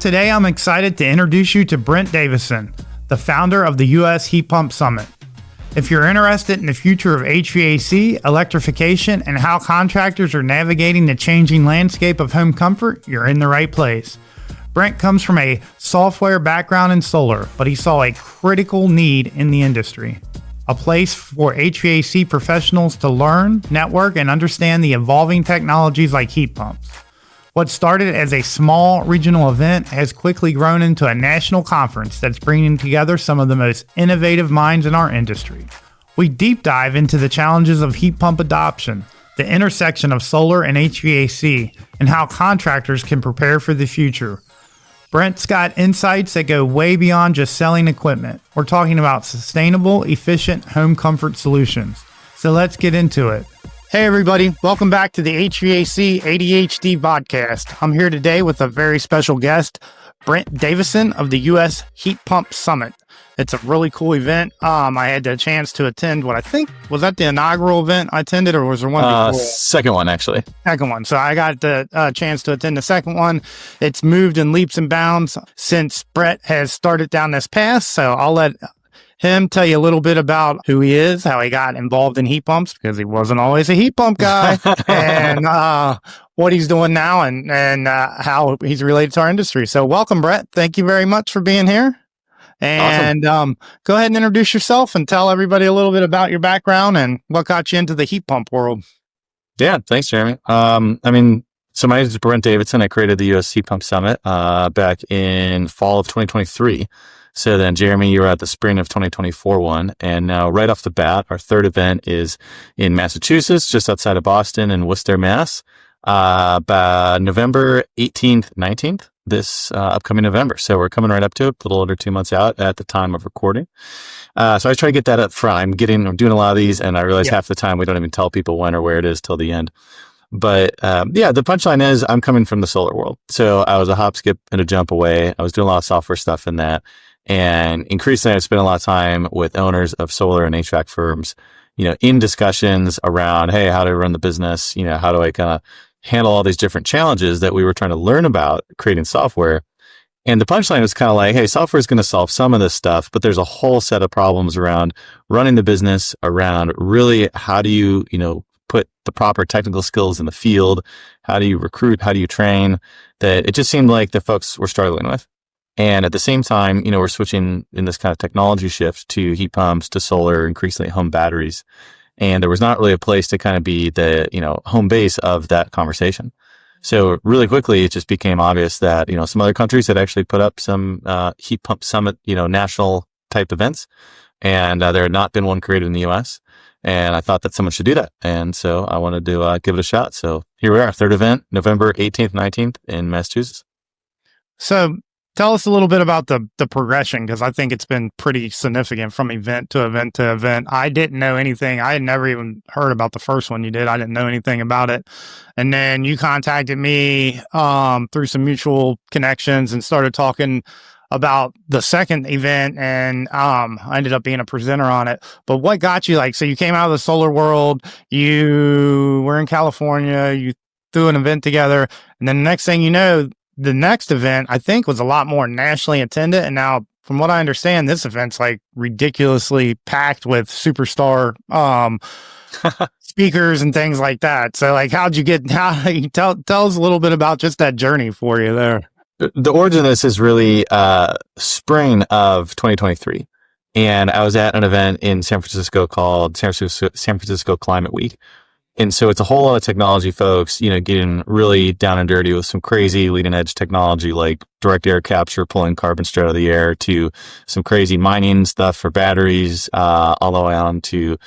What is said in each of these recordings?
Today, I'm excited to introduce you to Brent Davidson, the founder of the U.S. Heat Pump Summit. If you're interested in the future of HVAC, electrification, and how contractors are navigating the changing landscape of home comfort, you're in the right place. Brent comes from a software background in solar, but he saw a critical need in the industry. A place for HVAC professionals to learn, network, and understand the evolving technologies like heat pumps. What started as a small regional event has quickly grown into a national conference that's bringing together some of the most innovative minds in our industry. We deep dive into the challenges of heat pump adoption, the intersection of solar and HVAC, and how contractors can prepare for the future. Brent's got insights that go way beyond just selling equipment. We're talking about sustainable, efficient home comfort solutions. So let's get into it. Hey everybody, welcome back to the HVAC ADHD Vodcast. I'm here today with a very special guest, Brent Davidson of the U.S. Heat Pump Summit. It's a really cool event. I had the chance to attend what I think, was that the inaugural event I attended, or was there one before? Second one, actually. Second one. So I got the chance to attend the second one. It's moved in leaps and bounds since Brent has started down this path. So I'll let him tell you a little bit about who he is, how he got involved in heat pumps, because he wasn't always a heat pump guy, and what he's doing now and how he's related to our industry. So welcome, Brett. Thank you very much for being here. And awesome. Go ahead and introduce yourself and tell everybody a little bit about your background and what got you into the heat pump world. Yeah, thanks, Jeremy. So my name is Brent Davidson. I created the U.S. Heat Pump Summit back in fall of 2023. So then, Jeremy, you were at the spring of 2024 one. And now right off the bat, our third event is in Massachusetts, just outside of Boston in Worcester, Mass. By November 18th, 19th, this upcoming November. So we're coming right up to it, a little under 2 months out at the time of recording. So I try to get that up front. I'm doing a lot of these, and I realize half the time we don't even tell people when or where it is till the end. But the punchline is I'm coming from the solar world. So I was a hop, skip, and a jump away. I was doing a lot of software stuff in that. And increasingly, I've spent a lot of time with owners of solar and HVAC firms, in discussions around, hey, how do I run the business? How do I kind of handle all these different challenges that we were trying to learn about creating software? And the punchline was kind of like, hey, software is going to solve some of this stuff, but there's a whole set of problems around running the business, around really how do you, put the proper technical skills in the field? How do you recruit? How do you train? That it just seemed like the folks were struggling with. And at the same time, we're switching in this kind of technology shift to heat pumps, to solar, increasingly home batteries. And there was not really a place to kind of be the, home base of that conversation. So really quickly, it just became obvious that, some other countries had actually put up some heat pump summit, national type events. And there had not been one created in the U.S. And I thought that someone should do that. And so I wanted to give it a shot. So here we are, third event, November 18th, 19th in Massachusetts. So tell us a little bit about the progression, because I think it's been pretty significant from event to event to event. I didn't know anything. I had never even heard about the first one you did. I didn't know anything about it. And then you contacted me through some mutual connections and started talking about the second event, and I ended up being a presenter on it. But what got you, so you came out of the solar world, you were in California, you threw an event together, and then the next thing you know, the next event, I think, was a lot more nationally attended. And now, from what I understand, this event's ridiculously packed with superstar speakers and things like that. So tell us a little bit about just that journey for you there. The origin of this is really spring of 2023. And I was at an event in San Francisco called San Francisco Climate Week. And so it's a whole lot of technology folks, getting really down and dirty with some crazy leading edge technology like direct air capture, pulling carbon straight out of the air, to some crazy mining stuff for batteries, all the way on to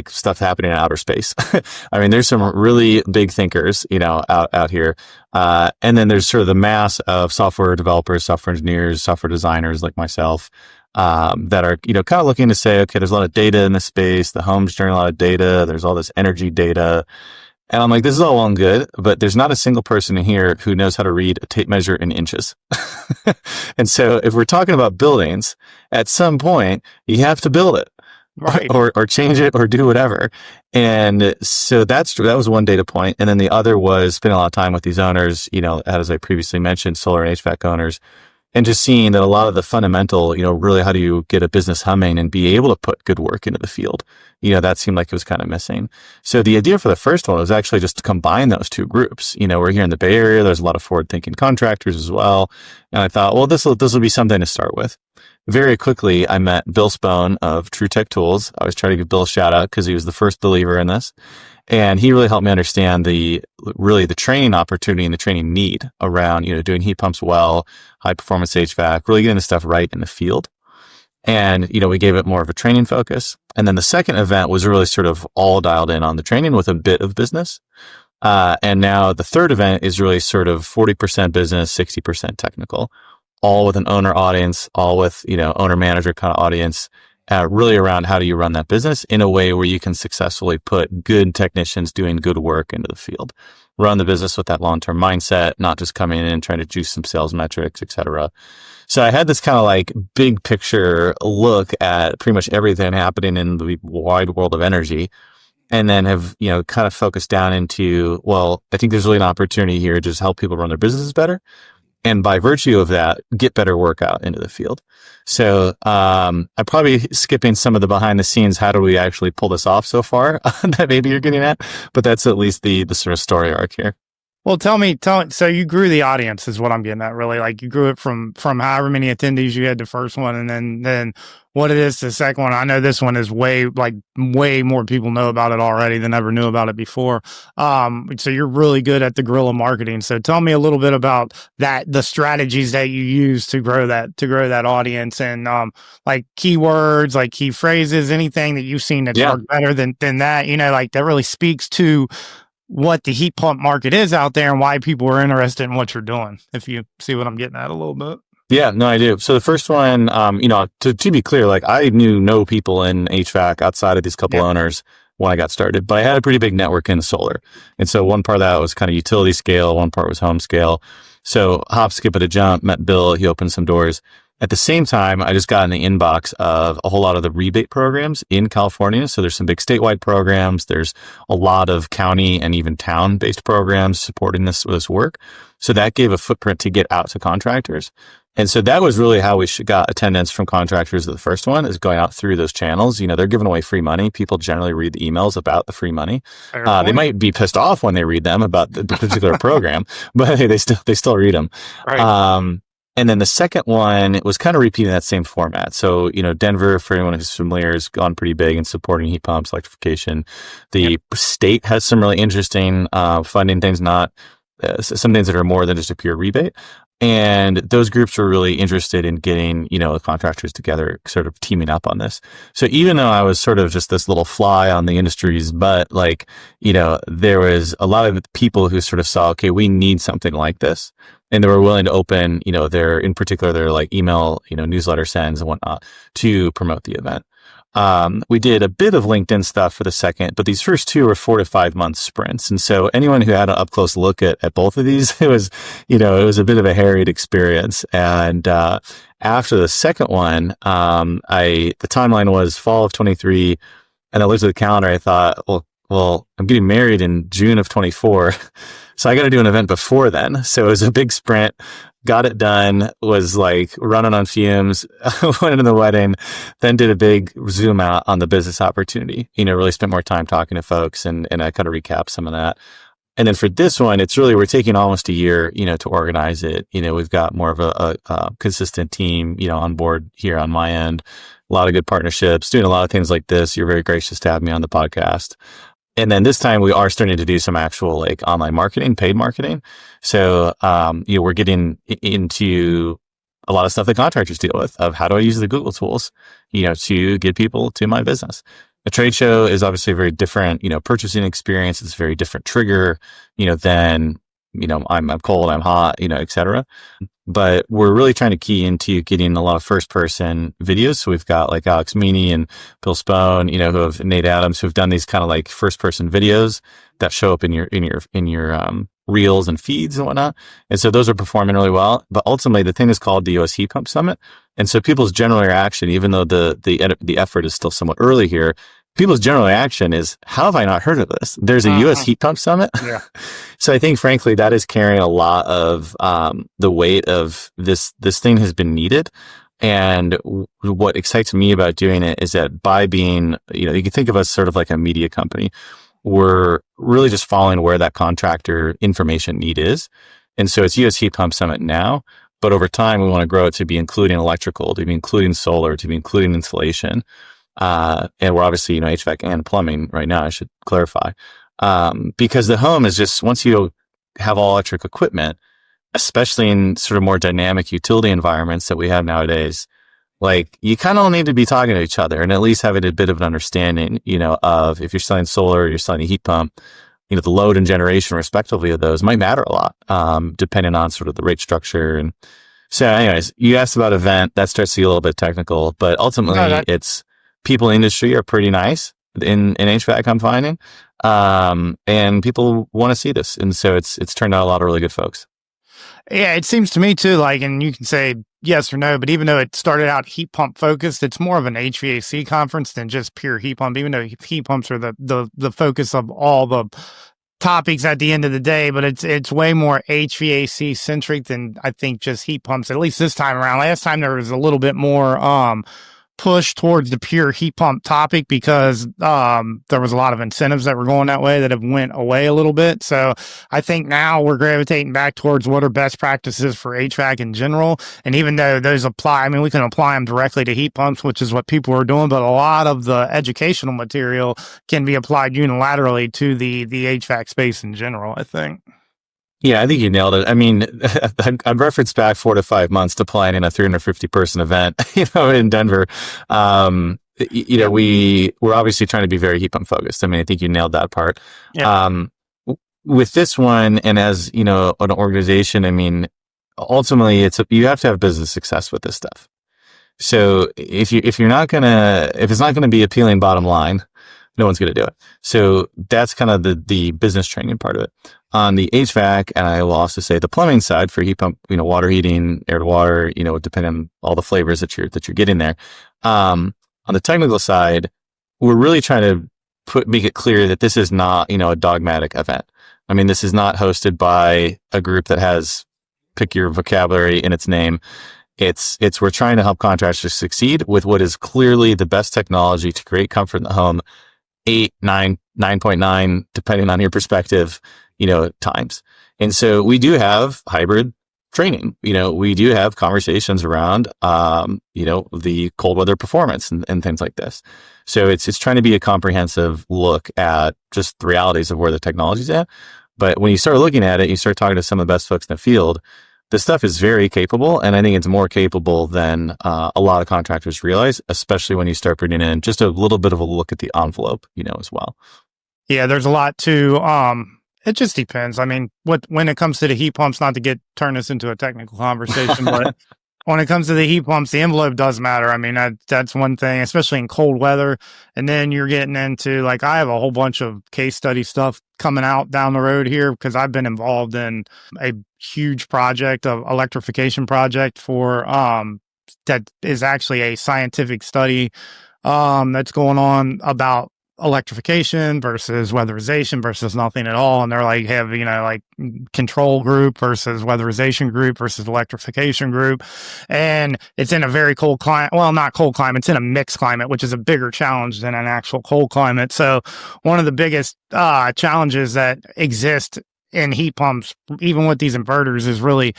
stuff happening in outer space. I mean, there's some really big thinkers, out here. And then there's sort of the mass of software developers, software engineers, software designers like myself, that are, kind of looking to say, okay, there's a lot of data in this space. The home's generating a lot of data. There's all this energy data. And I'm like, this is all well and good, but there's not a single person in here who knows how to read a tape measure in inches. And so if we're talking about buildings, at some point, you have to build it. Right. or change it or do whatever. And so that was one data point. And then the other was spending a lot of time with these owners, as I previously mentioned, solar and HVAC owners, and just seeing that a lot of the fundamental, really how do you get a business humming and be able to put good work into the field? That seemed like it was kind of missing. So the idea for the first one was actually just to combine those two groups. We're here in the Bay Area. There's a lot of forward-thinking contractors as well. And I thought, well, this will be something to start with. Very quickly, I met Bill Spone of True Tech Tools. I was trying to give Bill a shout out because he was the first believer in this. And he really helped me understand the training opportunity and the training need around, doing heat pumps well, high performance HVAC, really getting the stuff right in the field. And, we gave it more of a training focus. And then the second event was really sort of all dialed in on the training with a bit of business. And now the third event is really sort of 40% business, 60% technical, all with an owner audience, all with, owner manager kind of audience. Really around how do you run that business in a way where you can successfully put good technicians doing good work into the field, run the business with that long-term mindset, not just coming in and trying to juice some sales metrics, et cetera. So I had this kind of like big picture look at pretty much everything happening in the wide world of energy. And then have, kind of focused down into, well, I think there's really an opportunity here to just help people run their businesses better. And by virtue of that, get better work out into the field. So I'm probably skipping some of the behind the scenes. How do we actually pull this off so far that maybe you're getting at? But that's at least the sort of story arc here. Well, tell me, so you grew the audience is what I'm getting at, really. Like you grew it from however many attendees you had the first one, and then what it is the second one. I know this one is way more people know about it already than ever knew about it before. So you're really good at the guerrilla marketing. So tell me a little bit about that, the strategies that you use to grow that audience, and like keywords, like key phrases, anything that you've seen that's worked better than that. Like that really speaks to what the heat pump market is out there and why people are interested in what you're doing, if you see what I'm getting at a little bit. Yeah, no, I do. So the first one, to be clear, like I knew no people in HVAC outside of these couple owners when I got started, but I had a pretty big network in solar. And so one part of that was kind of utility scale, one part was home scale. So hop, skip, a jump, met Bill, he opened some doors. At the same time, I just got in the inbox of a whole lot of the rebate programs in California. So there's some big statewide programs. There's a lot of county and even town-based programs supporting this work. So that gave a footprint to get out to contractors. And so that was really how we got attendance from contractors. The first one is going out through those channels. They're giving away free money. People generally read the emails about the free money. They might be pissed off when they read them about the particular program, but hey, they still read them. Right. And then the second one was kind of repeating that same format. So, Denver, for anyone who's familiar, has gone pretty big in supporting heat pumps, electrification. The state has some really interesting funding things, not some things that are more than just a pure rebate. And those groups were really interested in getting, the contractors together, sort of teaming up on this. So even though I was sort of just this little fly on the industry's butt, there was a lot of people who sort of saw, okay, we need something like this. And they were willing to open, their email, newsletter sends and whatnot to promote the event. We did a bit of LinkedIn stuff for the second, but these first two were 4 to 5 month sprints. And so anyone who had an up close look at both of these, it was a bit of a harried experience. And, after the second one, the timeline was fall of 23. And I looked at the calendar. I thought, well, I'm getting married in June of 24. So I got to do an event before then. So it was a big sprint, got it done, was running on fumes, went into the wedding, then did a big zoom out on the business opportunity, really spent more time talking to folks and I kind of recap some of that. And then for this one, it's really, we're taking almost a year, to organize it. We've got more of a consistent team, on board here on my end, a lot of good partnerships, doing a lot of things like this. You're very gracious to have me on the podcast. And then this time we are starting to do some actual online marketing, paid marketing. So, we're getting into a lot of stuff that contractors deal with of how do I use the Google tools, to get people to my business. A trade show is obviously a very different, purchasing experience. It's a very different trigger, than, I'm cold, I'm hot, et cetera. But we're really trying to key into getting a lot of first person videos. So we've got Alex Meany and Bill Spone, Nate Adams, who've done these kind of first person videos that show up in your reels and feeds and whatnot. And so those are performing really well. But ultimately, the thing is called the US Heat Pump Summit. And so people's general reaction, even though the effort is still somewhat early here, people's general reaction is, how have I not heard of this? There's a US Heat Pump Summit. Yeah. So I think, frankly, that is carrying a lot of the weight of this thing has been needed. And what excites me about doing it is that by being, you can think of us sort of like a media company. We're really just following where that contractor information need is. And so it's US Heat Pump Summit now, but over time, we want to grow it to be including electrical, to be including solar, to be including insulation. And we're obviously, HVAC and plumbing right now, I should clarify. Because the home is just, once you have all electric equipment, especially in sort of more dynamic utility environments that we have nowadays, like you kind of need to be talking to each other and at least having a bit of an understanding, of if you're selling solar or you're selling a heat pump, the load and generation respectively of those might matter a lot, depending on sort of the rate structure. And so anyways, you asked about event, that starts to get a little bit technical, but ultimately it's people in the industry are pretty nice in HVAC, I'm finding. And people want to see this. And so it's turned out a lot of really good folks. Yeah, it seems to me too, and you can say yes or no, but even though it started out heat pump focused, it's more of an HVAC conference than just pure heat pump, even though heat pumps are the focus of all the topics at the end of the day, but it's way more HVAC centric than I think just heat pumps, at least this time around. Last time there was a little bit more push towards the pure heat pump topic because there was a lot of incentives that were going that way that have went away a little bit. So I think now we're gravitating back towards what are best practices for HVAC in general. And even though those apply, we can apply them directly to heat pumps, which is what people are doing, but a lot of the educational material can be applied unilaterally to the HVAC space in general, I think. Yeah, I think you nailed it. I've referenced back 4 to 5 months to planning a 350 person event, in Denver. We're obviously trying to be very heat pump focused. I think you nailed that part. Yeah. With this one, and as, an organization, ultimately you have to have business success with this stuff. So if it's not going to be appealing bottom line, no one's going to do it. So that's kind of the business training part of it. On the HVAC, and I will also say the plumbing side for heat pump, water heating, air to water, depending on all the flavors that you're getting there. On the technical side, we're really trying to make it clear that this is not, a dogmatic event. This is not hosted by a group that has, pick your vocabulary in its name. It's we're trying to help contractors succeed with what is clearly the best technology to create comfort in the home. 8, 9, 9.9, depending on your perspective, times. And so we do have hybrid training. We do have conversations around, the cold weather performance and things like this. So it's trying to be a comprehensive look at just the realities of where the technology's at. But when you start looking at it, you start talking to some of the best folks in the field. This stuff is very capable, and I think it's more capable than a lot of contractors realize, especially when you start bringing in just a little bit of a look at the envelope, as well. Yeah, there's a lot to, it just depends. When it comes to the heat pumps, not to turn this into a technical conversation, but when it comes to the heat pumps, the envelope does matter. That's one thing, especially in cold weather. And then you're getting into, I have a whole bunch of case study stuff coming out down the road here because I've been involved in a huge project, of electrification project for, that is actually a scientific study, that's going on about electrification versus weatherization versus nothing at all. And they're have, control group versus weatherization group versus electrification group. And it's in a very cold climate. Well, not cold climate. It's in a mixed climate, which is a bigger challenge than an actual cold climate. So one of the biggest challenges that exist in heat pumps, even with these inverters, is really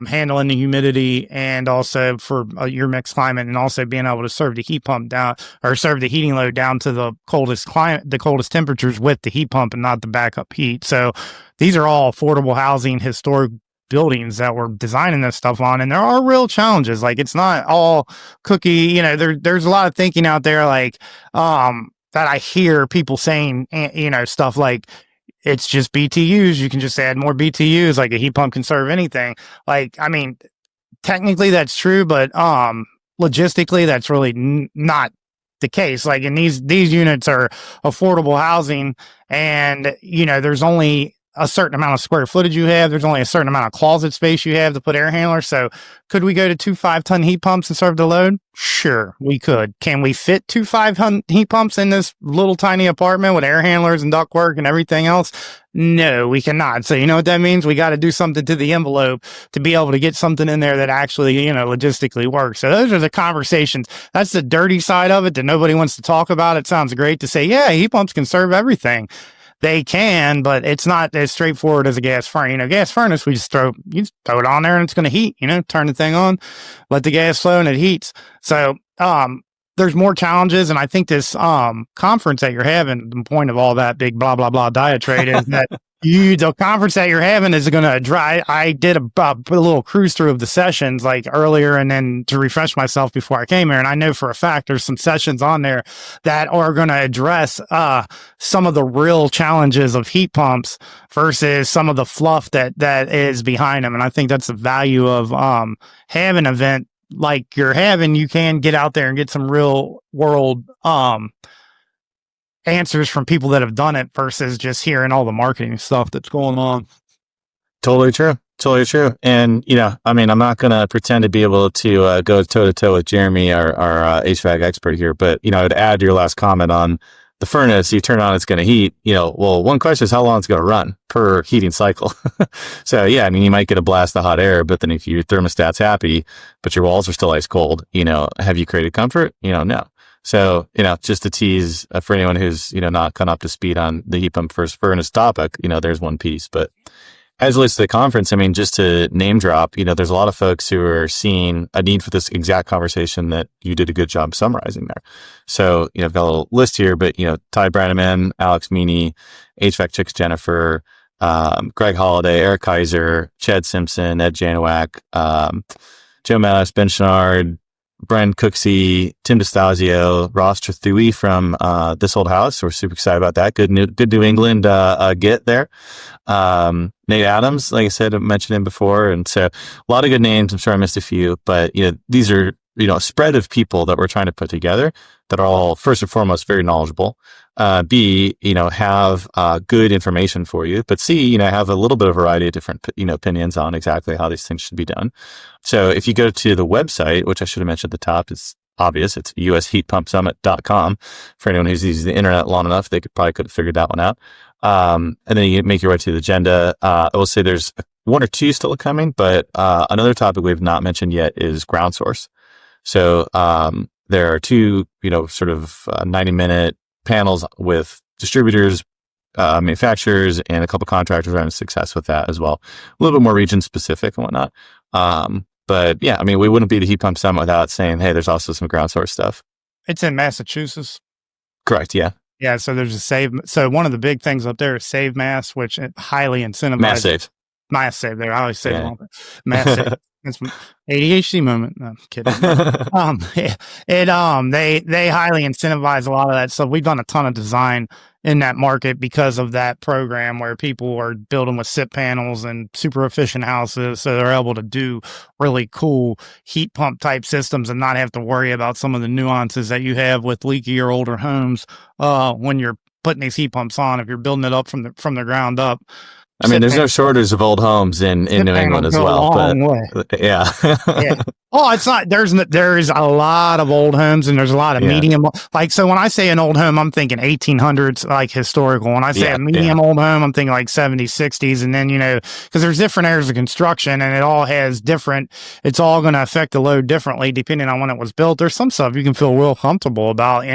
handling the humidity and also for your mixed climate, and also being able to serve the heat pump down, or serve the heating load down to the coldest climate, the coldest temperatures with the heat pump and not the backup heat. So these are all affordable housing, historic buildings that we're designing this stuff on, and there are real challenges. It's not all cookie, there's a lot of thinking out there that I hear people saying, stuff like, it's just BTUs. You can just add more BTUs. A heat pump can serve anything. Technically that's true, but logistically that's really not the case. And these units are affordable housing, and there's only a certain amount of square footage you have. There's only a certain amount of closet space you have to put air handlers. So could we go to 2 5-ton heat pumps and serve the load? Sure, we could. Can we fit 2 5-ton heat pumps in this little tiny apartment with air handlers and ductwork and everything else? No, we cannot. So you know what that means? We got to do something to the envelope to be able to get something in there that actually, logistically works. So those are the conversations. That's the dirty side of it that nobody wants to talk about. It sounds great to say, yeah, heat pumps can serve everything. They can, but it's not as straightforward as a gas furnace. Gas furnace, you just throw it on there and it's going to heat, turn the thing on, let the gas flow and it heats. So, there's more challenges. And I think this, conference that you're having, the point of all that big blah, blah, blah diatribe is that the conference that you're having is going to dry. I did a little cruise through of the sessions like earlier and then to refresh myself before I came here. And I know for a fact there's some sessions on there that are going to address some of the real challenges of heat pumps versus some of the fluff that is behind them. And I think that's the value of having an event like you're having. You can get out there and get some real world answers from people that have done it versus just hearing all the marketing stuff that's going on. Totally true. And, I'm not going to pretend to be able to go toe to toe with Jeremy, our HVAC expert here, but, I'd add to your last comment on the furnace. You turn on, it's going to heat, one question is how long it's going to run per heating cycle. So yeah, you might get a blast of hot air, but then if your thermostat's happy, but your walls are still ice cold, have you created comfort? No. So, just to tease for anyone who's, not gone up to speed on the heat pump versus furnace topic, there's one piece. But as it relates to the conference, just to name drop, there's a lot of folks who are seeing a need for this exact conversation that you did a good job summarizing there. So, I've got a little list here, but, Ty Brannaman, Alex Meany, HVAC Chicks Jennifer, Greg Holiday, Eric Kaiser, Chad Simpson, Ed Janowak, Joe Mattis, Ben Chenard, Brian Cooksey, Tim DeStasio, Ross Trethui from This Old House. We're super excited about that. Good New England get there. Nate Adams, like I said, I mentioned him before. And so a lot of good names. I'm sure I missed a few, but these are, a spread of people that we're trying to put together that are all first and foremost very knowledgeable. B, have good information for you, but C, have a little bit of variety of different, opinions on exactly how these things should be done. So if you go to the website, which I should have mentioned at the top, it's obvious. It's usheatpumpsummit.com. For anyone who's used the internet long enough, they could have figured that one out. And then you make your way to the agenda. I will say there's one or two still coming, but another topic we've not mentioned yet is ground source. So there are two, sort of 90-minute panels with distributors, manufacturers, and a couple contractors having success with that as well. A little bit more region specific and whatnot. But yeah, we wouldn't be the Heat Pump Summit without saying, hey, there's also some ground source stuff. It's in Massachusetts. Correct. Yeah. Yeah. So there's a save. So one of the big things up there is Save Mass, which it highly incentivizes. Mass Save there. I always say Mass Save. It's ADHD moment. No, I'm kidding. They highly incentivize a lot of that stuff. We've done a ton of design in that market because of that program where people are building with SIP panels and super efficient houses. So they're able to do really cool heat pump type systems and not have to worry about some of the nuances that you have with leaky or older homes when you're putting these heat pumps on. If you're building it up from the ground up. There's no shortage of old homes in New England as well. But yeah. Yeah. Oh, it's not. There's a lot of old homes and there's a lot of medium. Like, so when I say an old home, I'm thinking 1800s, like historical. When I say a medium old home, I'm thinking like 70s, 60s. And then, because there's different areas of construction and it all has different, it's all going to affect the load differently depending on when it was built. There's some stuff you can feel real comfortable about,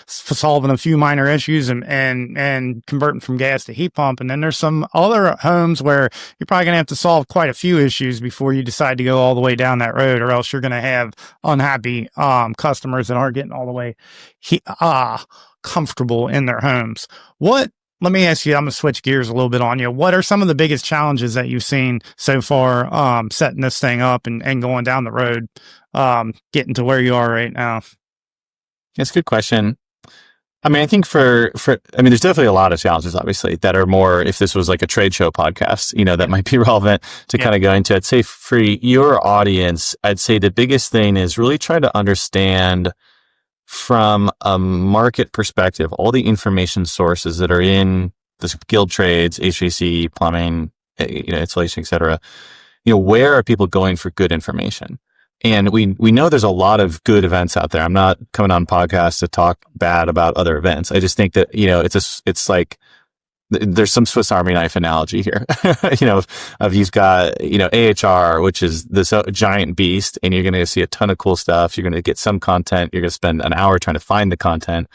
solving a few minor issues and converting from gas to heat pump. And then there's some other homes where you're probably going to have to solve quite a few issues before you decide to go all the way down that road, or else you're going to have unhappy customers that aren't getting all the way comfortable in their homes. Let me ask you, I'm going to switch gears a little bit on you. What are some of the biggest challenges that you've seen so far setting this thing up and going down the road, getting to where you are right now? That's a good question. I think there's definitely a lot of challenges, obviously, that are more, if this was like a trade show podcast, that might be relevant to kind of go into. I'd say for your audience, I'd say the biggest thing is really try to understand from a market perspective, all the information sources that are in the skilled trades, HVAC, plumbing, insulation, et cetera, where are people going for good information? And we know there's a lot of good events out there. I'm not coming on podcasts to talk bad about other events. I just think that, it's like, there's some Swiss Army knife analogy here, of you've got, AHR, which is this giant beast, and you're going to see a ton of cool stuff. You're going to get some content. You're going to spend an hour trying to find the content,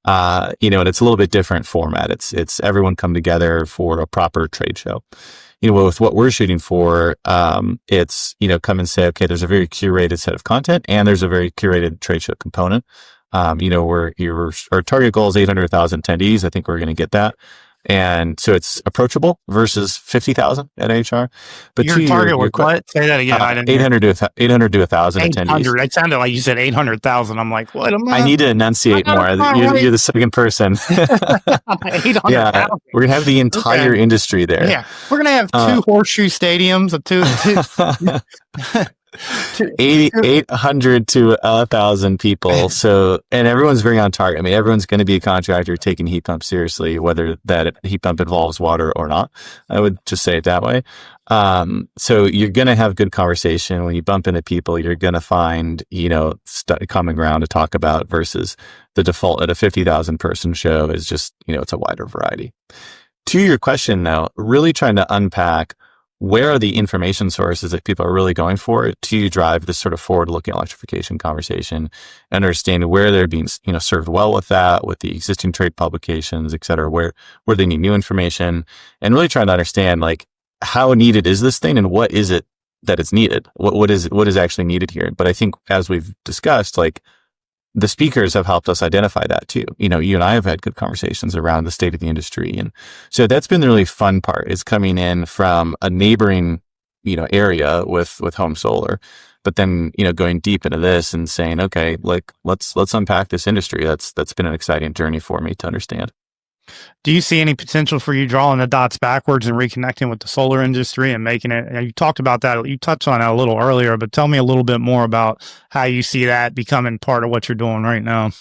and it's a little bit different format. It's everyone come together for a proper trade show. With what we're shooting for, it's, come and say, okay, there's a very curated set of content and there's a very curated trade show component. Our target goal is 800,000 attendees. I think we're going to get that. And so it's approachable versus 50,000 at HR. But your target was what? Say that again. 800 to 1,000 attendees. It sounded like you said 800,000. I'm like, what am I? I need to enunciate more. You're the second person. 800,000. Yeah, we're going to have the entire industry there. Yeah, we're going to have two horseshoe stadiums of two 800 to 1,000 people. So, and everyone's very on target. I mean, everyone's going to be a contractor taking heat pump seriously, whether that heat pump involves water or not. I would just say it that way. So you're going to have good conversation. When you bump into people, you're going to find, common ground to talk about versus the default at a 50,000 person show is just, it's a wider variety. To your question though, really trying to unpack where are the information sources that people are really going for to drive this sort of forward-looking electrification conversation, understand where they're being, served well with that, with the existing trade publications, et cetera, where they need new information, and really trying to understand like how needed is this thing and what is it that it's needed? What is actually needed here? But I think as we've discussed, like the speakers have helped us identify that too. You and I have had good conversations around the state of the industry. And so that's been the really fun part, is coming in from a neighboring, area with home solar, but then, going deep into this and saying, okay, like let's unpack this industry. That's been an exciting journey for me to understand. Do you see any potential for you drawing the dots backwards and reconnecting with the solar industry and making it? You talked about that. You touched on it a little earlier, but tell me a little bit more about how you see that becoming part of what you're doing right now.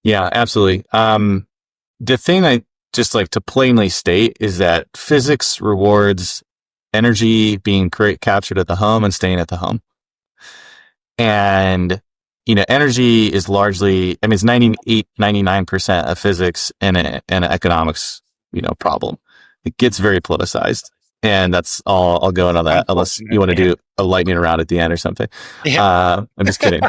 Yeah, absolutely. The thing I just like to plainly state is that physics rewards energy being captured at the home and staying at the home. And energy is largely, it's 99% of physics and an economics, problem. It gets very politicized, and that's all I'll go into that, unless you want to do a lightning round at the end or something. Yeah. I'm just kidding.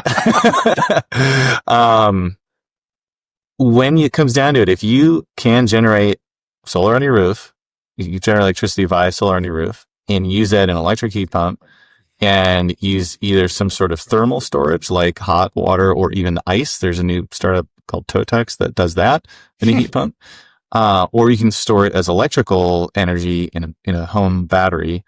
When it comes down to it, if you can generate solar on your roof, you generate electricity via solar on your roof and use that in an electric heat pump, and use either some sort of thermal storage like hot water or even ice. There's a new startup called Totex that does that in a heat pump. Or you can store it as electrical energy in a home battery.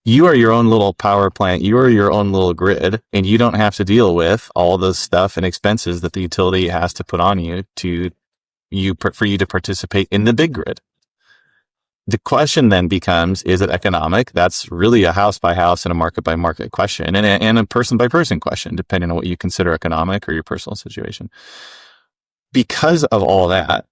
You are your own little power plant. You are your own little grid, and you don't have to deal with all the stuff and expenses that the utility has to put on you for you to participate in the big grid. The question then becomes, is it economic? That's really a house by house and a market by market question, and a person by person question, depending on what you consider economic or your personal situation. Because of all that,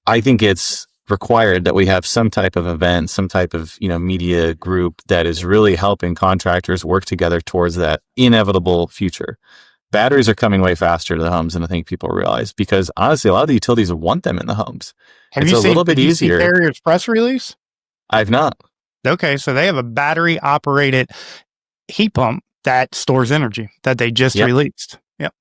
I think it's required that we have some type of event, some type of, media group that is really helping contractors work together towards that inevitable future. Batteries are coming way faster to the homes than I think people realize, because honestly, a lot of the utilities want them in the homes. Have you seen Carrier's press release? I've not. Okay, so they have a battery operated heat pump that stores energy that they just released. Yep.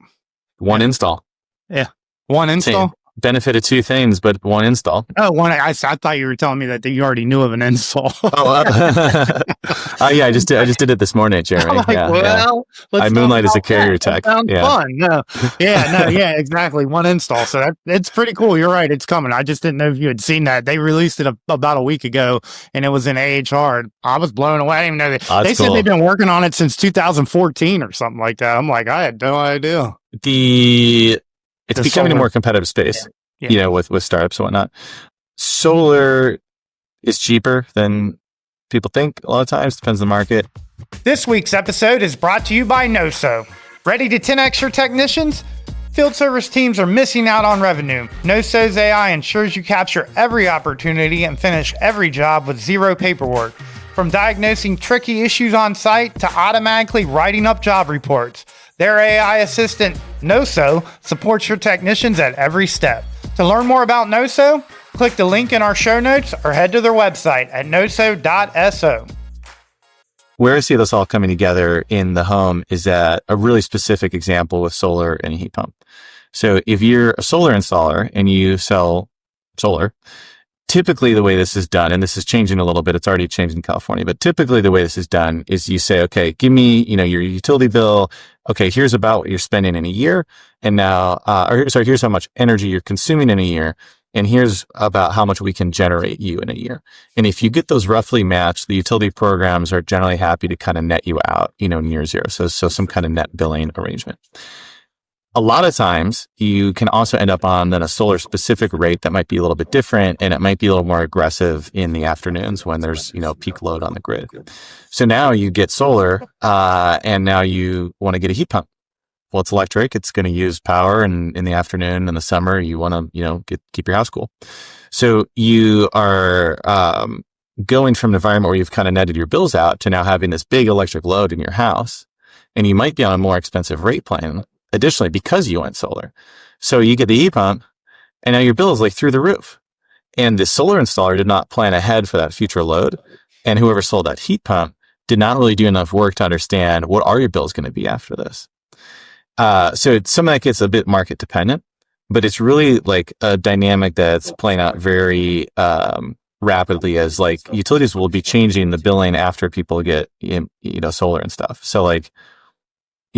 One install. Yeah. One install. Benefited two things, but one install. Oh, one. I thought you were telling me that you already knew of an install. Yeah, I just did it this morning, Jeremy. I moonlight as a Carrier tech. Fun. No. Yeah, exactly. One install. So it's pretty cool. You're right. It's coming. I just didn't know if you had seen that. They released it about a week ago, and it was in AHR. I was blown away. I didn't even know that. They said they've been working on it since 2014 or something like that. I'm like, I had no idea. It's becoming a more competitive space, with startups and whatnot. Solar is cheaper than people think a lot of times. Depends on the market. This week's episode is brought to you by NoSo. Ready to 10x your technicians? Field service teams are missing out on revenue. NoSo's AI ensures you capture every opportunity and finish every job with zero paperwork. From diagnosing tricky issues on site to automatically writing up job reports, their AI assistant, NoSo, supports your technicians at every step. To learn more about NoSo, click the link in our show notes or head to their website at noso.so. Where I see this all coming together in the home is at a really specific example with solar and a heat pump. So if you're a solar installer and you sell solar, typically the way this is done, and this is changing a little bit, it's already changed in California, but typically the way this is done is you say, okay, give me, your utility bill. Okay, here's about what you're spending in a year. And now, here's how much energy you're consuming in a year. And here's about how much we can generate you in a year. And if you get those roughly matched, the utility programs are generally happy to kind of net you out, near zero. So some kind of net billing arrangement. A lot of times you can also end up on then a solar specific rate that might be a little bit different, and it might be a little more aggressive in the afternoons when there's, peak load on the grid. So now you get solar, and now you want to get a heat pump. Well, it's electric. It's going to use power, and in the afternoon, in the summer, you want to, keep your house cool. So you are going from an environment where you've kind of netted your bills out to now having this big electric load in your house, and you might be on a more expensive rate plan. Additionally, because you went solar. So you get the heat pump, and now your bill is like through the roof. And the solar installer did not plan ahead for that future load. And whoever sold that heat pump did not really do enough work to understand what are your bills going to be after this. So some of that gets a bit market dependent, but it's really like a dynamic that's playing out very rapidly as like utilities will be changing the billing after people get, solar and stuff. So like,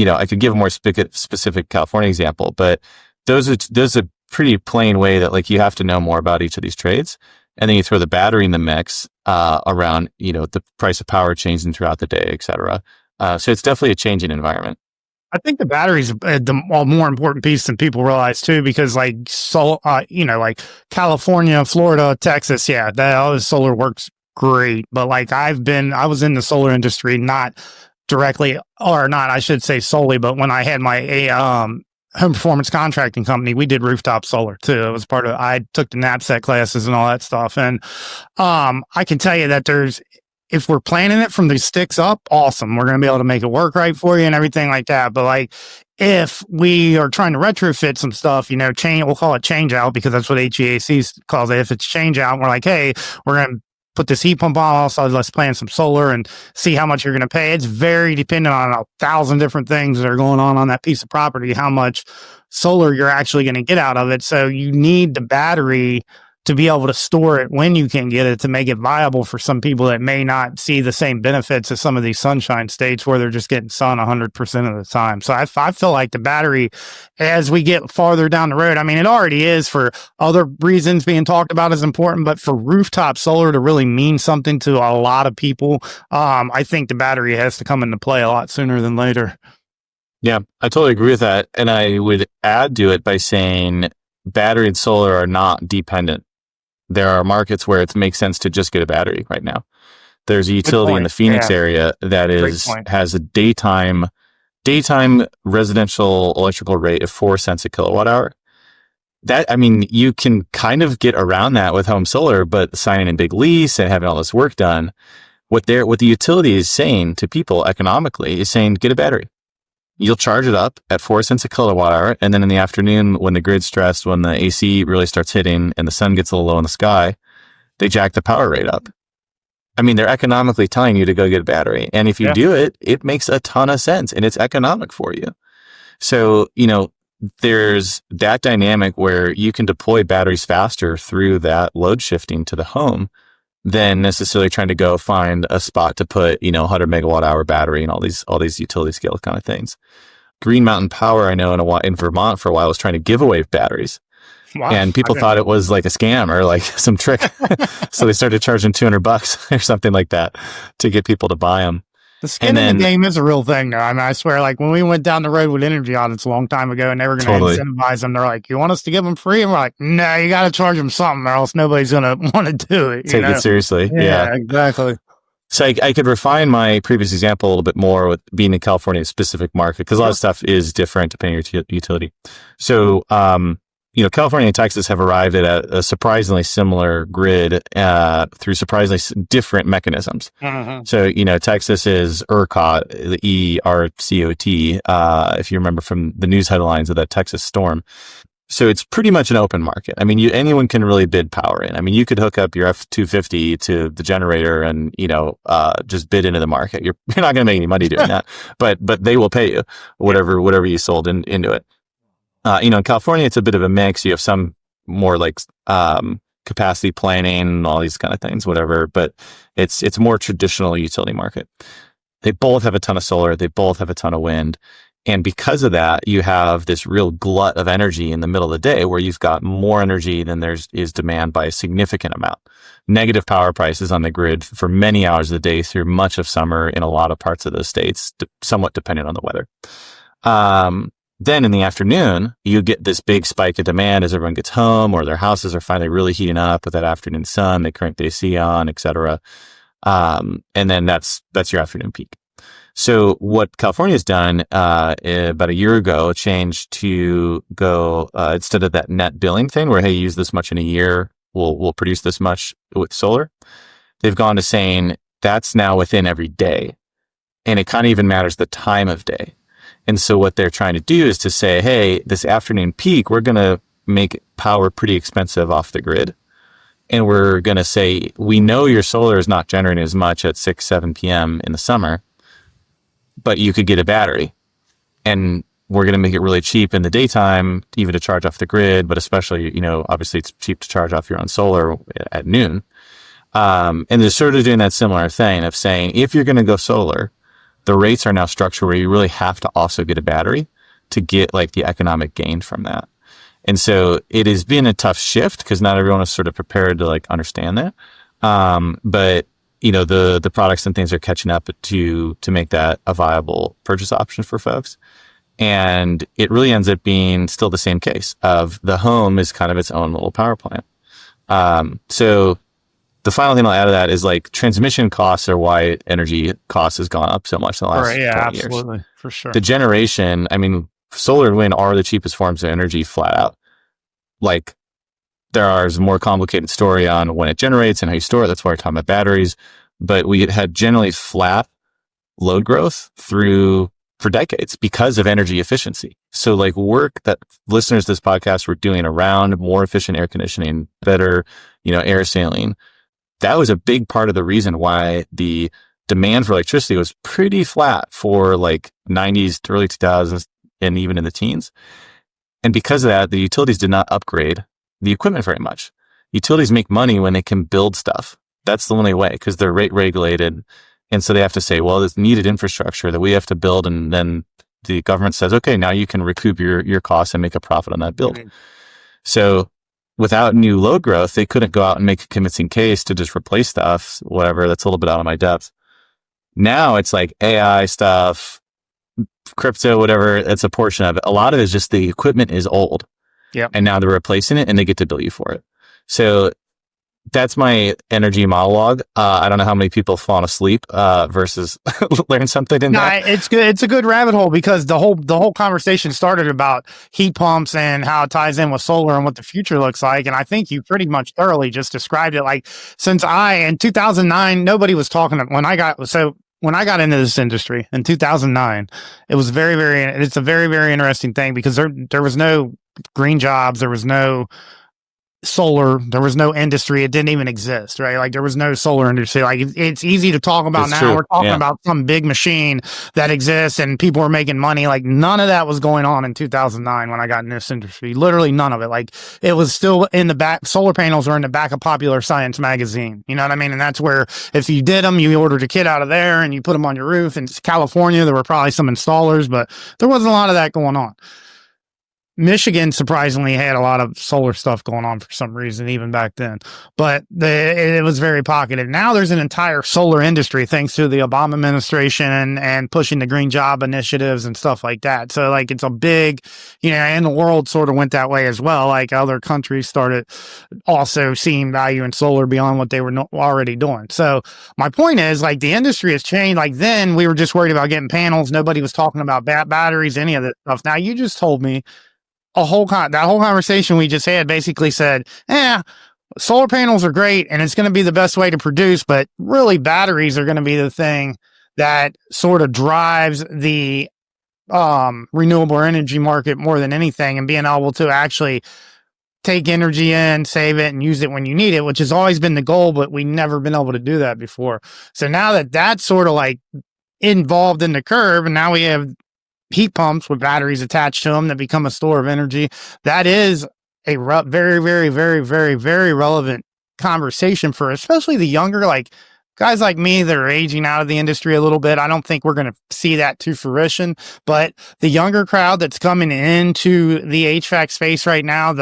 I could give a more specific California example, but there's a pretty plain way that like you have to know more about each of these trades. And then you throw the battery in the mix around, the price of power changing throughout the day, et cetera. So it's definitely a changing environment. I think the battery's the more important piece than people realize too, because like like California, Florida, Texas, that solar works great. But like I was in the solar industry, not directly, or not, I should say solely, but when I had my home performance contracting company, we did rooftop solar too. It was I took the NAPSET classes and all that stuff. And I can tell you that if we're planning it from the sticks up, awesome. We're going to be able to make it work right for you and everything like that. But like, if we are trying to retrofit some stuff, we'll call it change out because that's what HVAC calls it. If it's change out, we're like, hey, we're going to put this heat pump on, also let's plan some solar and see how much you're going to pay. It's very dependent on 1,000 different things that are going on that piece of property, how much solar you're actually going to get out of it. So you need the battery to be able to store it when you can get it to make it viable for some people that may not see the same benefits as some of these sunshine states where they're just getting sun 100% of the time. So I feel like the battery, as we get farther down the road, I mean, it already is for other reasons being talked about as important, but for rooftop solar to really mean something to a lot of people, I think the battery has to come into play a lot sooner than later. Yeah, I totally agree with that. And I would add to it by saying battery and solar are not dependent. There are markets where it makes sense to just get a battery right now. There's a utility in the Phoenix area that has a daytime residential electrical rate of 4 cents a kilowatt hour. You can kind of get around that with home solar, but signing a big lease and having all this work done, what the utility is saying to people economically is saying, get a battery. You'll charge it up at 4 cents a kilowatt hour. And then in the afternoon, when the grid's stressed, when the AC really starts hitting and the sun gets a little low in the sky, they jack the power rate up. I mean, they're economically telling you to go get a battery. And if you do it, it makes a ton of sense and it's economic for you. So, there's that dynamic where you can deploy batteries faster through that load shifting to the home than necessarily trying to go find a spot to put, 100 megawatt hour battery and all these utility scale kind of things. Green Mountain Power, I know in Vermont for a while was trying to give away batteries. Wow. And people thought it was like a scam or like some trick. So they started charging $200 or something like that to get people to buy them. The skin in the game is a real thing, though. I mean, I swear, like when we went down the road with energy audits a long time ago and they were going to incentivize them, they're like, you want us to give them free? And we're like, no, you got to charge them something or else nobody's going to want to do it. Take it seriously. Yeah, exactly. So I could refine my previous example a little bit more with being in California specific market, because a lot of stuff is different depending on your utility. So, California and Texas have arrived at a surprisingly similar grid through surprisingly different mechanisms. Mm-hmm. So, Texas is ERCOT, the ERCOT, if you remember from the news headlines of that Texas storm. So it's pretty much an open market. I mean, anyone can really bid power in. I mean, you could hook up your F-250 to the generator and, just bid into the market. You're not going to make any money doing that, but they will pay you whatever you sold into it. In California, it's a bit of a mix. You have some more like capacity planning and all these kind of things, whatever, but it's more traditional utility market. They both have a ton of solar. They both have a ton of wind. And because of that, you have this real glut of energy in the middle of the day where you've got more energy than is demand by a significant amount. Negative power prices on the grid for many hours of the day through much of summer in a lot of parts of those states, somewhat dependent on the weather. Then in the afternoon, you get this big spike of demand as everyone gets home or their houses are finally really heating up with that afternoon sun. They crank the AC on, et cetera. And then that's your afternoon peak. So what California's done about a year ago changed to go instead of that net billing thing where, hey, use this much in a year, we'll produce this much with solar. They've gone to saying that's now within every day, and it kind of even matters the time of day. And so what they're trying to do is to say, hey, this afternoon peak, we're going to make power pretty expensive off the grid. And we're going to say, we know your solar is not generating as much at 6, 7 p.m. in the summer, but you could get a battery. And we're going to make it really cheap in the daytime, even to charge off the grid, but especially, obviously it's cheap to charge off your own solar at noon. And they're sort of doing that similar thing of saying, if you're going to go solar, the rates are now structured where you really have to also get a battery to get like the economic gain from that. And so it has been a tough shift because not everyone is sort of prepared to like understand that. But the products and things are catching up to make that a viable purchase option for folks. And it really ends up being still the same case of the home is kind of its own little power plant. So the final thing I'll add to that is like transmission costs are why energy costs has gone up so much in the last 20 years. Absolutely, for sure. The generation, I mean, solar and wind are the cheapest forms of energy flat out. Like there's a more complicated story on when it generates and how you store it. That's why we're talking about batteries. But we had generally flat load growth for decades because of energy efficiency. So like work that listeners to this podcast were doing around more efficient air conditioning, better, air sealing. That was a big part of the reason why the demand for electricity was pretty flat for like 90s to early 2000s and even in the teens. And because of that, the utilities did not upgrade the equipment very much. Utilities make money when they can build stuff. That's the only way because they're rate regulated. And so they have to say, well, there's needed infrastructure that we have to build. And then the government says, okay, now you can recoup your costs and make a profit on that build. Mm-hmm. So without new load growth, they couldn't go out and make a convincing case to just replace stuff, whatever. That's a little bit out of my depth. Now it's like AI stuff, crypto, whatever. That's a portion of it. A lot of it is just the equipment is old. Yeah. And now they're replacing it and they get to bill you for it. So that's my energy monologue. I don't know how many people have fallen asleep versus learn something in that. It's good. It's a good rabbit hole because the whole conversation started about heat pumps and how it ties in with solar and what the future looks like. And I think you pretty much thoroughly just described it. Like since in 2009, nobody was talking when I got into this industry in 2009, it was it's a very, very interesting thing because there was no green jobs. There was no solar. There was no industry. It didn't even exist, right? Like there was no solar industry. Like it's easy to talk about now. True. We're talking about some big machine that exists and people are making money. Like none of that was going on in 2009 when I got in this industry. Literally none of it. Like it was still in the back. Solar panels were in the back of Popular Science magazine. You know what I mean? And that's where if you did them, you ordered a kit out of there and you put them on your roof. In California, there were probably some installers, but there wasn't a lot of that going on. Michigan surprisingly had a lot of solar stuff going on for some reason, even back then, but it was very pocketed. Now there's an entire solar industry thanks to the Obama administration and pushing the green job initiatives and stuff like that. So like it's a big, and the world sort of went that way as well. Like other countries started also seeing value in solar beyond what they were already doing. So my point is like the industry has changed. Like then we were just worried about getting panels. Nobody was talking about batteries, any of that stuff. Now you just told me that whole conversation we just had basically said, solar panels are great and it's going to be the best way to produce, but really batteries are going to be the thing that sort of drives the renewable energy market more than anything, and being able to actually take energy in, save it, and use it when you need it, which has always been the goal, but we've never been able to do that before. So now that that's sort of like involved in the curve, and now we have heat pumps with batteries attached to them that become a store of energy. That is a very, very, very, very, very relevant conversation for especially the younger, like guys like me that are aging out of the industry a little bit. I don't think we're going to see that to fruition, but the younger crowd that's coming into the HVAC space right now,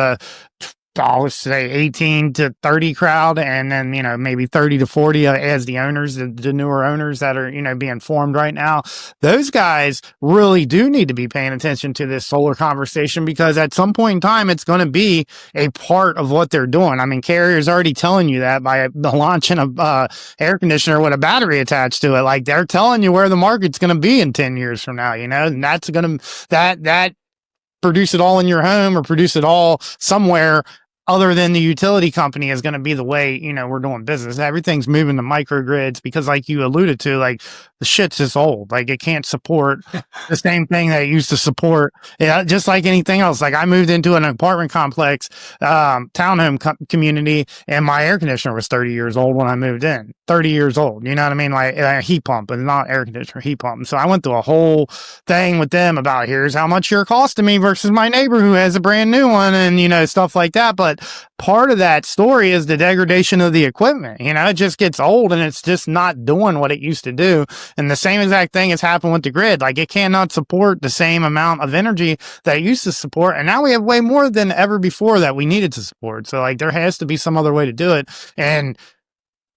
I would say 18 to 30 crowd, and then, maybe 30 to 40 as the owners, the newer owners that are, being formed right now. Those guys really do need to be paying attention to this solar conversation, because at some point in time, it's going to be a part of what they're doing. I mean, Carrier's already telling you that by the launching of air conditioner with a battery attached to it. Like they're telling you where the market's going to be in 10 years from now, and that's going to, that produce it all in your home or produce it all somewhere other than the utility company is going to be the way, we're doing business. Everything's moving to microgrids because, like you alluded to, like the shit's just old. Like it can't support the same thing that it used to support. Yeah, just like anything else. Like I moved into an apartment complex, townhome community, and my air conditioner was 30 years old when I moved in. 30 years old. You know what I mean? Like a heat pump, but not air conditioner, heat pump. So I went through a whole thing with them about here's how much you're costing me versus my neighbor who has a brand new one, and stuff like that. But part of that story is the degradation of the equipment. It just gets old and it's just not doing what it used to do. And the same exact thing has happened with the grid. Like it cannot support the same amount of energy that it used to support. And now we have way more than ever before that we needed to support. So like there has to be some other way to do it. And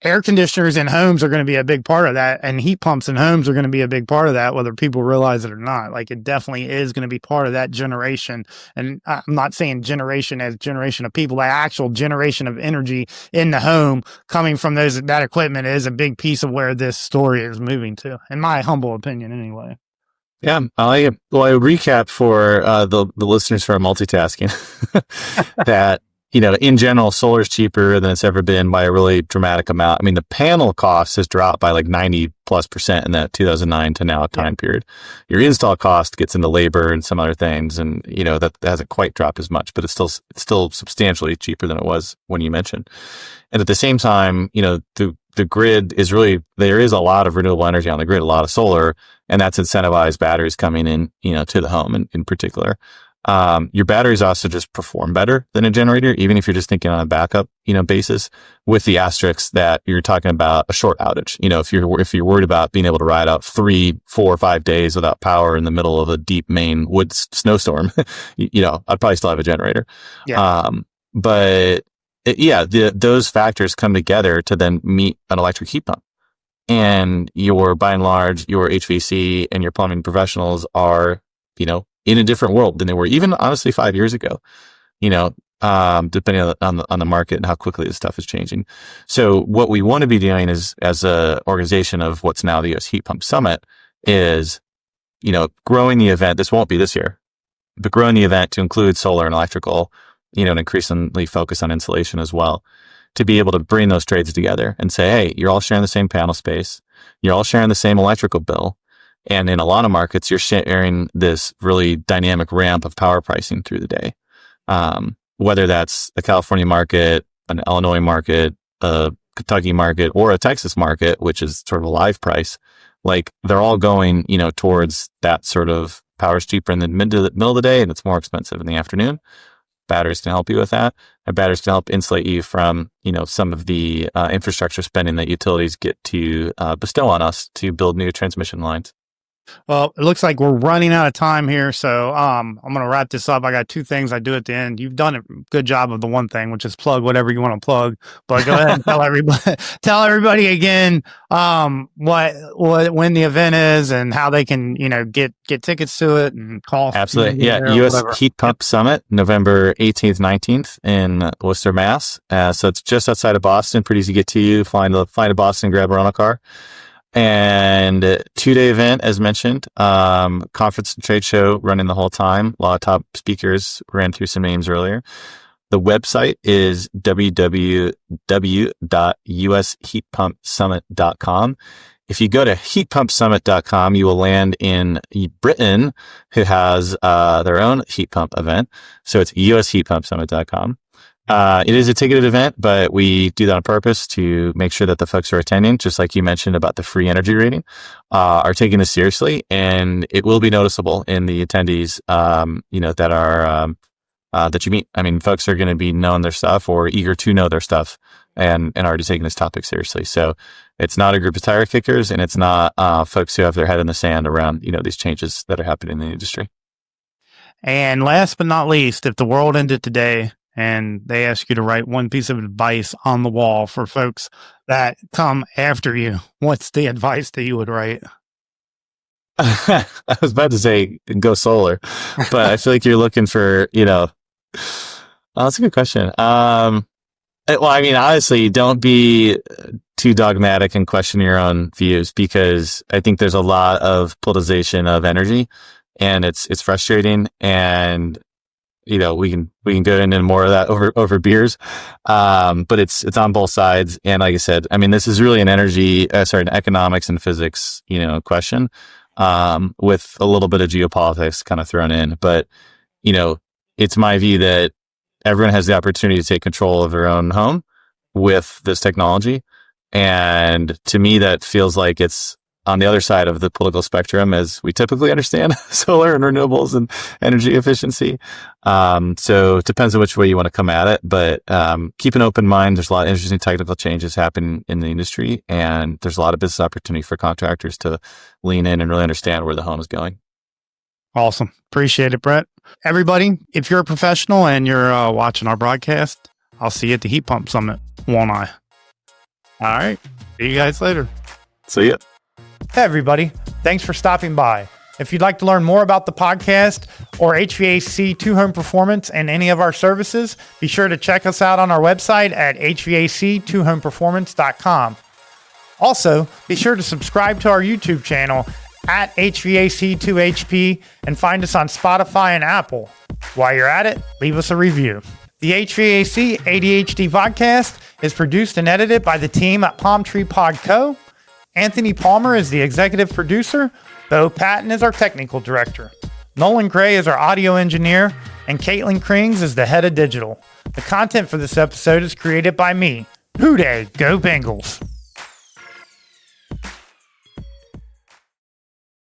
air conditioners in homes are going to be a big part of that, and heat pumps in homes are going to be a big part of that, whether people realize it or not. Like it definitely is going to be part of that generation. And I'm not saying generation as generation of people, the actual generation of energy in the home coming from that equipment is a big piece of where this story is moving to, in my humble opinion anyway. Yeah, I like it. Well, I recap for the listeners who are multitasking that in general, solar is cheaper than it's ever been by a really dramatic amount. I mean, the panel cost has dropped by like 90+% in that 2009 to now time period. Your install cost gets into labor and some other things, and that hasn't quite dropped as much, but it's still substantially cheaper than it was when you mentioned. And at the same time, the grid is there is a lot of renewable energy on the grid, a lot of solar, and that's incentivized batteries coming in, to the home in particular. Your batteries also just perform better than a generator, even if you're just thinking on a backup, basis, with the asterisks that you're talking about a short outage. If you're worried about being able to ride out 3, 4, or 5 days without power in the middle of a deep Maine woods snowstorm, I'd probably still have a generator. Yeah. Those factors come together to then meet an electric heat pump. And by and large, your HVAC and your plumbing professionals are, in a different world than they were even honestly 5 years ago, depending on the market and how quickly this stuff is changing. So what we want to be doing is, as a organization of what's now the US Heat Pump Summit, is, growing the event. This won't be this year, but growing the event to include solar and electrical, and increasingly focus on insulation as well, to be able to bring those trades together and say, hey, you're all sharing the same panel space. You're all sharing the same electrical bill. And in a lot of markets, you're sharing this really dynamic ramp of power pricing through the day. Whether that's a California market, an Illinois market, a Kentucky market, or a Texas market, which is sort of a live price, like they're all going, towards that sort of power's cheaper in the middle of the day and it's more expensive in the afternoon. Batteries can help you with that. And batteries can help insulate you from, some of the infrastructure spending that utilities get to bestow on us to build new transmission lines. Well, it looks like we're running out of time here, so I'm going to wrap this up. I got two things I do at the end. You've done a good job of the one thing, which is plug whatever you want to plug. But go ahead and tell everybody again what when the event is and how they can get tickets to it and call. Absolutely, yeah. U.S. Heat Pump Summit, November 18th, 19th in Worcester, Mass. So it's just outside of Boston. Pretty easy to get to you. Fly to Boston, grab a rental car. And 2-day event, as mentioned, conference and trade show running the whole time. A lot of top speakers, ran through some names earlier. The website is www.usheatpumpsummit.com. If you go to heatpumpsummit.com, you will land in Britain, who has their own heat pump event. So it's usheatpumpsummit.com. It is a ticketed event, but we do that on purpose to make sure that the folks who are attending, just like you mentioned about the free energy rating, are taking this seriously, and it will be noticeable in the attendees, that are that you meet. I mean, folks are going to be knowing their stuff or eager to know their stuff, and already taking this topic seriously. So it's not a group of tire kickers, and it's not folks who have their head in the sand around these changes that are happening in the industry. And last but not least, if the world ended today, and they ask you to write one piece of advice on the wall for folks that come after you, what's the advice that you would write? I was about to say go solar, but I feel like you're looking for, that's a good question. Well, I mean, honestly, don't be too dogmatic and question your own views, because I think there's a lot of politicization of energy, and it's frustrating, and we can go into more of that over beers. But it's on both sides. And like I said, I mean, this is really an an economics and physics, question, with a little bit of geopolitics kind of thrown in. But, it's my view that everyone has the opportunity to take control of their own home with this technology. And to me, that feels like it's on the other side of the political spectrum as we typically understand solar and renewables and energy efficiency. So it depends on which way you want to come at it, but keep an open mind. There's a lot of interesting technical changes happening in the industry, and there's a lot of business opportunity for contractors to lean in and really understand where the home is going. Awesome. Appreciate it, Brent. Everybody, if you're a professional and you're watching our broadcast, I'll see you at the Heat Pump Summit, won't I? All right. See you guys later. See ya. Hey, everybody. Thanks for stopping by. If you'd like to learn more about the podcast or HVAC 2-Home Performance and any of our services, be sure to check us out on our website at HVAC2homeperformance.com. Also, be sure to subscribe to our YouTube channel at HVAC2HP and find us on Spotify and Apple. While you're at it, leave us a review. The HVAC ADHD Vodcast is produced and edited by the team at Palm Tree Pod Co. Anthony Palmer is the executive producer. Bo Patton is our technical director. Nolan Gray is our audio engineer. And Caitlin Krings is the head of digital. The content for this episode is created by me. Hooday, go Bengals!